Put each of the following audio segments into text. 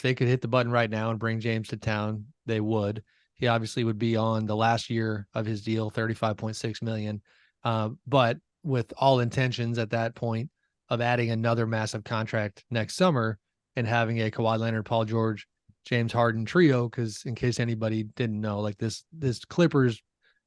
if they could hit the button right now and bring James to town, they would. He obviously would be on the last year of his deal, 35.6 million. But with all intentions at that point of adding another massive contract next summer and having a Kawhi Leonard, Paul George, James Harden trio, because in case anybody didn't know, like this Clippers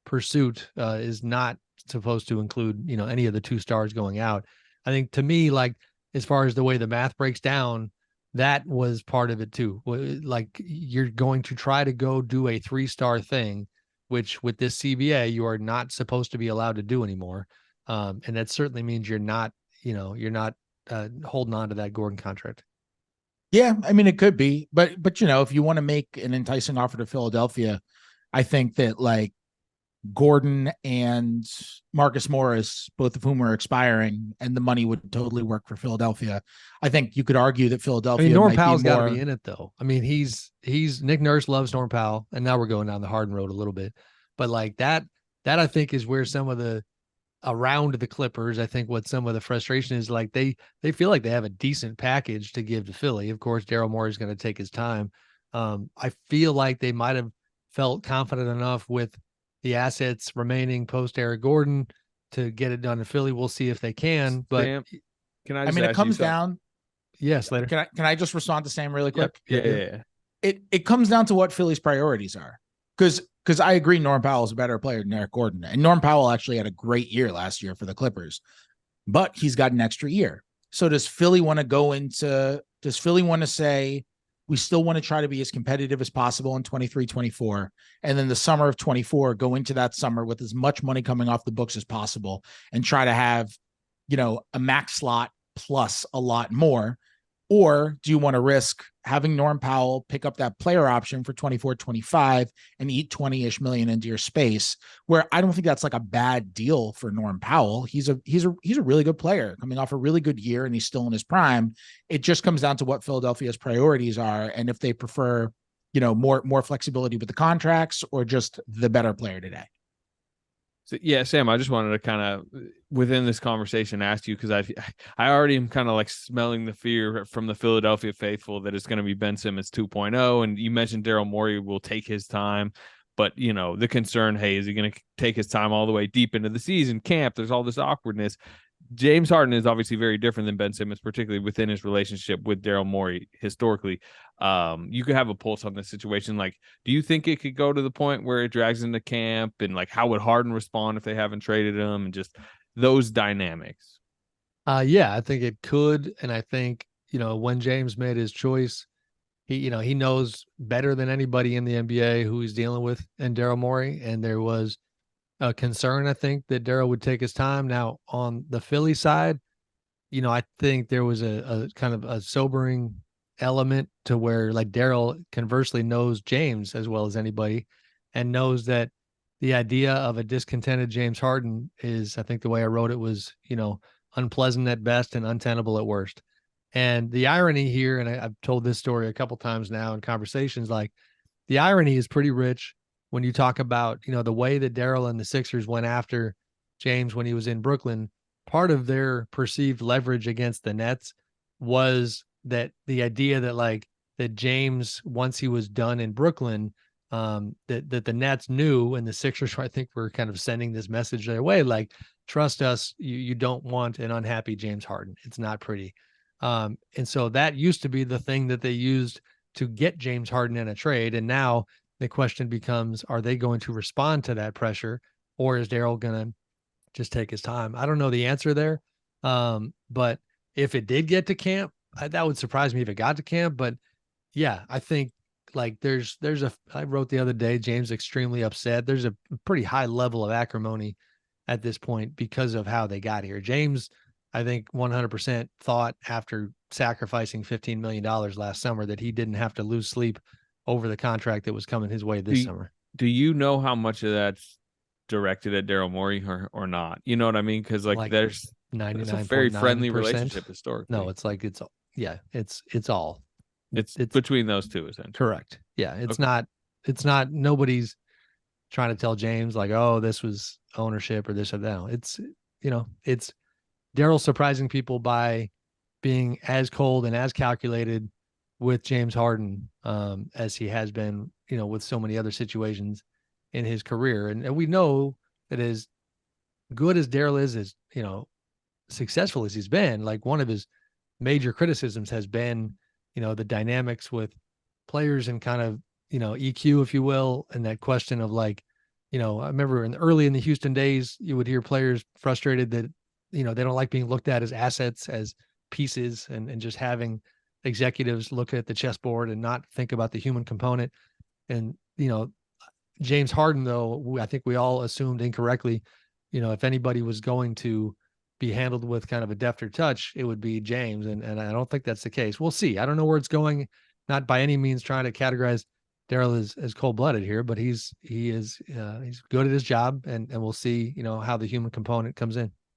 pursuit is not supposed to include, any of the two stars going out. I think to me, like as far as the way the math breaks down, that was part of it too. Like you're going to try to go do a 3-star thing, which with this CBA, you are not supposed to be allowed to do anymore. And that certainly means you're not holding on to that Gordon contract. Yeah, I mean, it could be, but if you want to make an enticing offer to Philadelphia, I think that like Gordon and Marcus Morris, both of whom are expiring, and the money would totally work for Philadelphia. I think you could argue that Philadelphia. Norm Powell's got to be in it, though. I mean, he's Nick Nurse loves Norm Powell, and now we're going down the Harden road a little bit, but like that I think is where some of the around the Clippers, I think what some of the frustration is, like they feel like they have a decent package to give to Philly. Of course, Daryl Morey is going to take his time. I feel like they might have felt confident enough with the assets remaining post Eric Gordon to get it done in Philly. We'll see if they can. But Sam, can I? It comes down. Yes, later. Can I just respond to Sam really quick? Yeah. It comes down to what Philly's priorities are, because I agree Norm Powell is a better player than Eric Gordon, and Norm Powell actually had a great year last year for the Clippers, but he's got an extra year. So does Philly want to say, we still want to try to be as competitive as possible in 23-24, and then the summer of 24, go into that summer with as much money coming off the books as possible and try to have, a max slot plus a lot more? Or do you want to risk having Norm Powell pick up that player option for 24-25 and eat 20-ish million into your space, where I don't think that's like a bad deal for Norm Powell. He's a really good player coming off a really good year, and he's still in his prime. It just comes down to what Philadelphia's priorities are, and if they prefer, more flexibility with the contracts or just the better player today. So, yeah, Sam, I just wanted to kind of within this conversation ask you, because I already am kind of like smelling the fear from the Philadelphia faithful that it's going to be Ben Simmons 2.0. And you mentioned Daryl Morey will take his time, but the concern, hey, is he going to take his time all the way deep into the season camp? There's all this awkwardness. James Harden is obviously very different than Ben Simmons, particularly within his relationship with Daryl Morey historically. You could have a pulse on this situation. Like, do you think it could go to the point where it drags into camp, and like how would Harden respond if they haven't traded him, and just those dynamics? Yeah, I think it could. And I think, when James made his choice, he knows better than anybody in the NBA who he's dealing with and Daryl Morey. And there was a concern, I think, that Daryl would take his time. Now, on the Philly side, I think there was a kind of a sobering element to where, like, Daryl conversely knows James as well as anybody and knows that the idea of a discontented James Harden is, I think the way I wrote it was, unpleasant at best and untenable at worst. And the irony here, and I've told this story a couple times now in conversations, like the irony is pretty rich when you talk about, the way that Daryl and the Sixers went after James when he was in Brooklyn. Part of their perceived leverage against the Nets was that the idea that James, once he was done in Brooklyn, that the Nets knew, and the Sixers, I think, were kind of sending this message their way, like, trust us, you don't want an unhappy James Harden. It's not pretty. And so that used to be the thing that they used to get James Harden in a trade. And now the question becomes, are they going to respond to that pressure, or is Daryl going to just take his time? I don't know the answer there. But if it did get to camp, that would surprise me if it got to camp. But yeah, I think like I wrote the other day, James extremely upset. There's a pretty high level of acrimony at this point because of how they got here. James, I think 100% thought after sacrificing $15 million last summer that he didn't have to lose sleep over the contract that was coming his way this summer. Do you know how much of that's directed at Daryl Morey or not? You know what I mean? Because like there's 99, a very friendly relationship historically. No, it's like it's all. It's between those two, essentially. Correct. Yeah, it's not nobody's trying to tell James like, oh, this was ownership or this or that. It's Daryl surprising people by being as cold and as calculated with James Harden, as he has been, with so many other situations in his career. And we know that as good as Daryl is, as, successful as he's been, like one of his major criticisms has been, the dynamics with players and kind of, EQ, if you will. And that question of like, I remember early in the Houston days, you would hear players frustrated that, they don't like being looked at as assets, as pieces, and just having executives look at the chessboard and not think about the human component. And, James Harden, though, I think we all assumed incorrectly, if anybody was going to be handled with kind of a defter touch, it would be James. And I don't think that's the case. We'll see. I don't know where it's going. Not by any means trying to categorize Daryl as cold-blooded here, but he's good at his job, and we'll see, how the human component comes in.